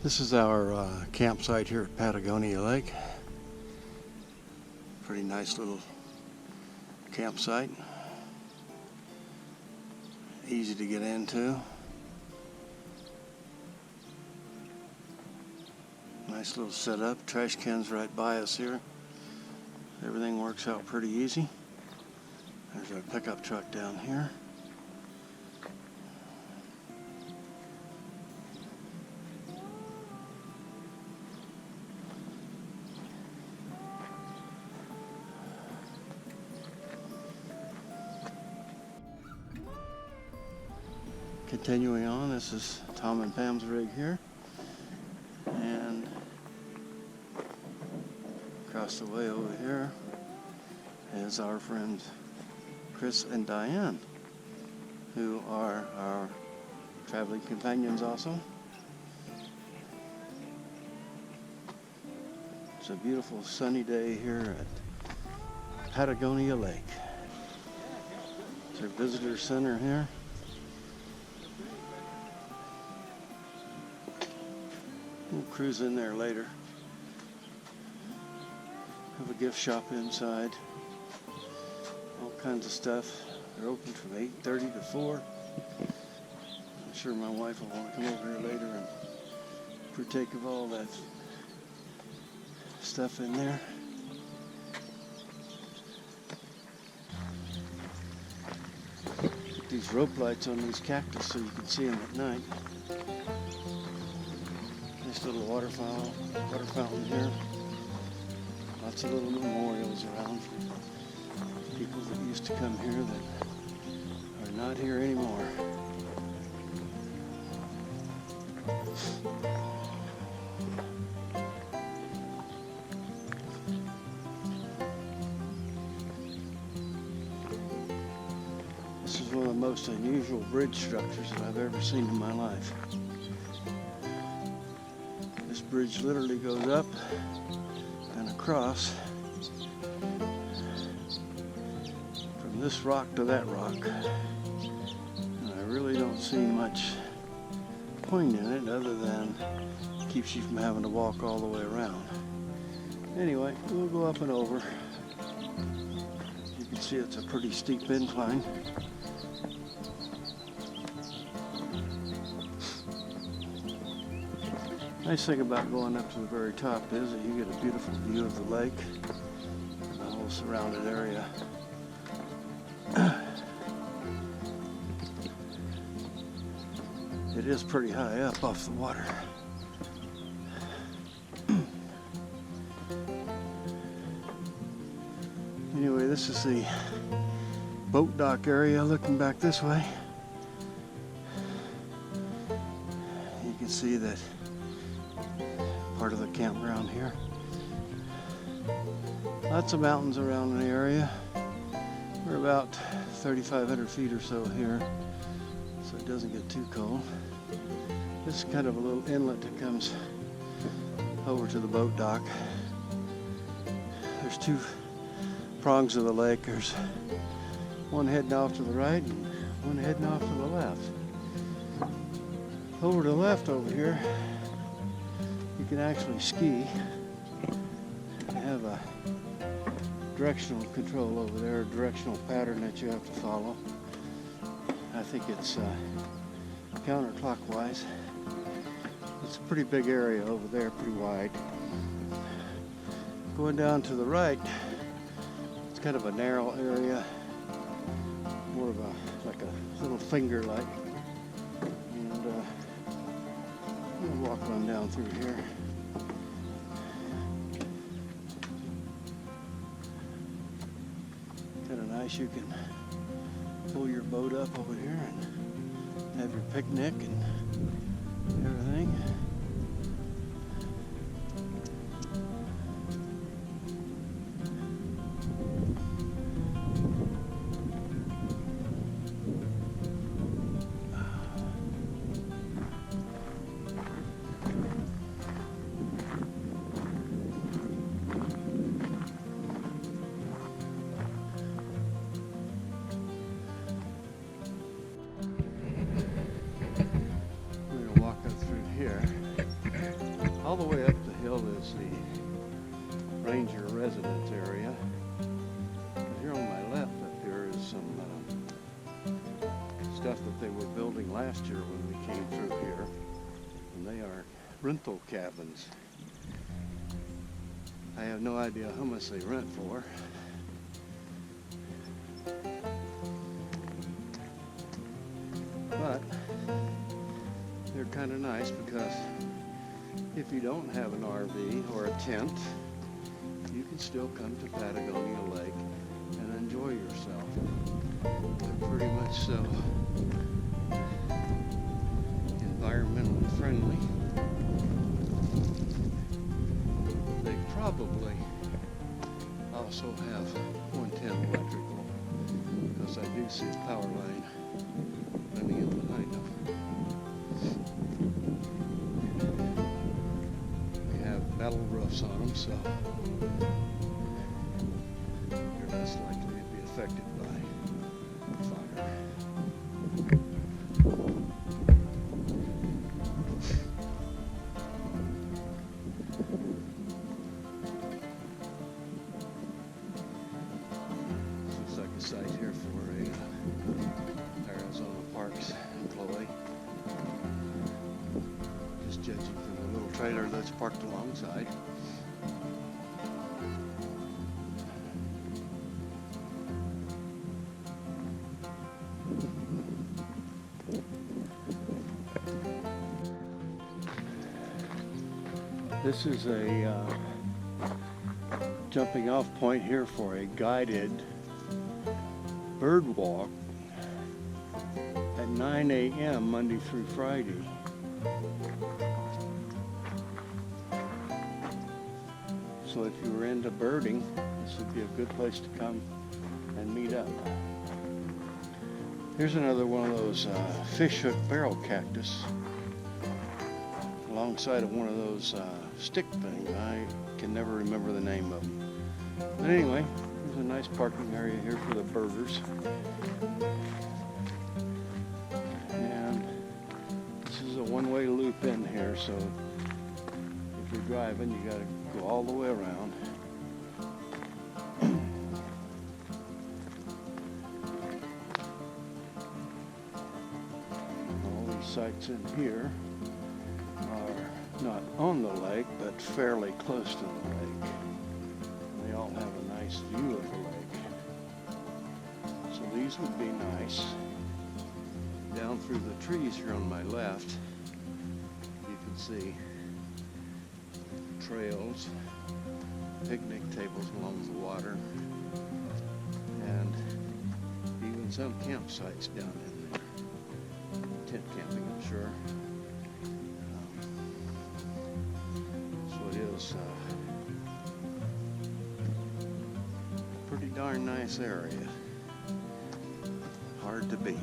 This is our campsite here at Patagonia Lake. Pretty nice little campsite. Easy to get into. Nice little setup. Trash cans right by us here. Everything works out pretty easy. There's our pickup truck down here. Continuing on, this is Tom and Pam's rig here, and across the way over here is our friends Chris and Diane, who are our traveling companions also. It's a beautiful sunny day here at Patagonia Lake. It's our visitor center here. We'll cruise in there later. Have a gift shop inside. All kinds of stuff. They're open from 8:30 to 4. I'm sure my wife will want to come over here later and partake of all that stuff in there. Put these rope lights on these cactus so you can see them at night. Nice little water fountain here. Lots of little memorials around for people that used to come here that are not here anymore. This is one of the most unusual bridge structures that I've ever seen in my life. This bridge literally goes up and across from this rock to that rock. And I really don't see much point in it other than it keeps you from having to walk all the way around. Anyway, we'll go up and over. You can see it's a pretty steep incline. Nice thing about going up to the very top is that you get a beautiful view of the lake and the whole surrounded area. It is pretty high up off the water. Anyway, this is the boat dock area looking back this way. You can see that part of the campground here. Lots of mountains around the area. We're about 3,500 feet or so here, so it doesn't get too cold. This is kind of a little inlet that comes over to the boat dock. There's two prongs of the lake. There's one heading off to the right and one heading off to the left. Over to the left over here, you can actually ski. You have a directional control over there, a directional pattern that you have to follow. I think it's counterclockwise. It's a pretty big area over there, pretty wide. Going down to the right, it's kind of a narrow area, more of like a little finger light. We'll walk on down through here. Kind of nice. You can pull your boat up over here and have your picnic and everything. We're going to walk up through here. All the way up the hill is the ranger residence area. Here on my left up here is some stuff that they were building last year when we came through here. And they are rental cabins. I have no idea how much they rent for. But they're kind of nice because if you don't have an RV or a tent, you can still come to Patagonia Lake and enjoy yourself. They're pretty much so environmentally friendly. They probably also have 110 electrical because I do see a power line running in behind them. They have metal roofs on them, so they're less likely to be affected by fire. Looks like a site here for a Arizona Parks employee. Just judging from the little trailer that's parked alongside. This is a jumping off point here for a guided bird walk at 9 a.m. Monday through Friday. So if you were into birding, this would be a good place to come and meet up. Here's another one of those fish hook barrel cactus alongside of one of those stick things. I can never remember the name of them. But anyway, there's a nice parking area here for the birders. And this is a one-way loop in here, so if you're driving, you got to go all the way around. All these sites in here are not on the lake, but fairly close to the lake. They all have a nice view of the lake. So these would be nice. Down through the trees here on my left, you can see trails, picnic tables along the water, and even some campsites down in there. Tent camping, I'm sure. So it is a pretty darn nice area. Hard to beat.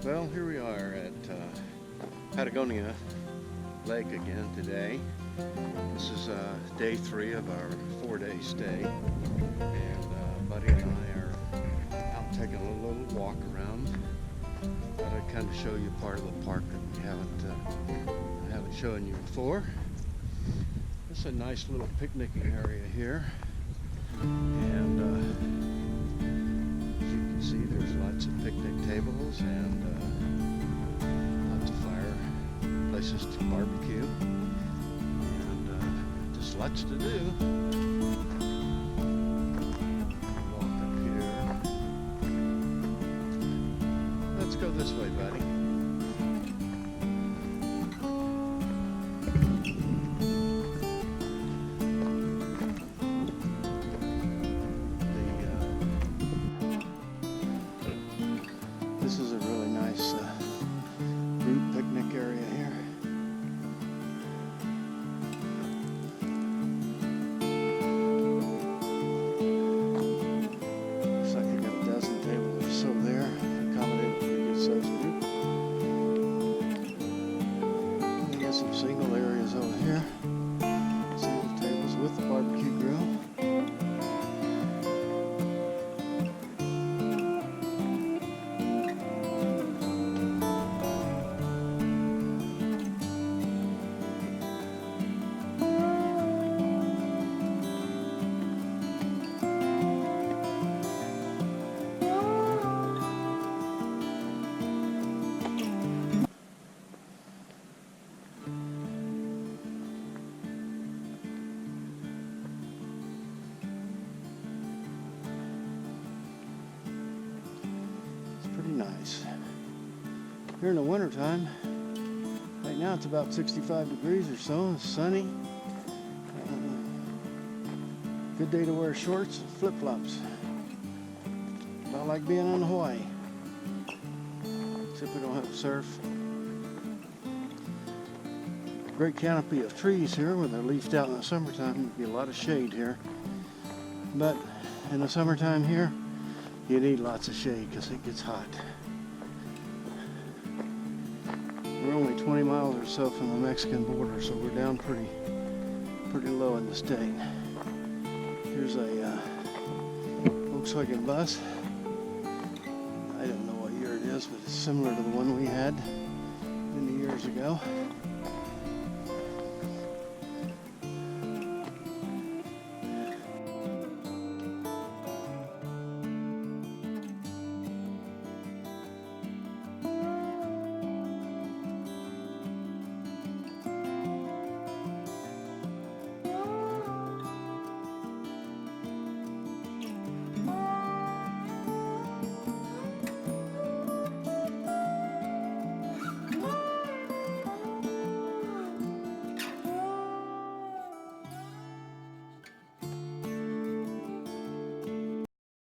Well, here we are at Patagonia Lake again today. This is day 3 of our 4-day stay, and Buddy and I are out taking a little walk around. Thought I'd kind of show you part of the park that we haven't shown you before. This is a nice little picnicking area here, and as you can see, there's lots of picnic tables and lots of fire places to barbecue, and just lots to do. Walk up here. Let's go this way, buddy. This is a really nice group picnic area here. Looks like I got a dozen tables or so there. Accommodated a pretty good sized group. nice. Here in the wintertime, right now it's about 65 degrees or so. It's sunny. Good day to wear shorts and flip-flops. About like being on Hawaii. Except we don't have surf. Great canopy of trees here where they're leafed out in the summertime. There'd be a lot of shade here. But in the summertime here, you need lots of shade because it gets hot. We're only 20 miles or so from the Mexican border, so we're down pretty low in the state. Here's a Volkswagen bus. I don't know what year it is, but it's similar to the one we had many years ago.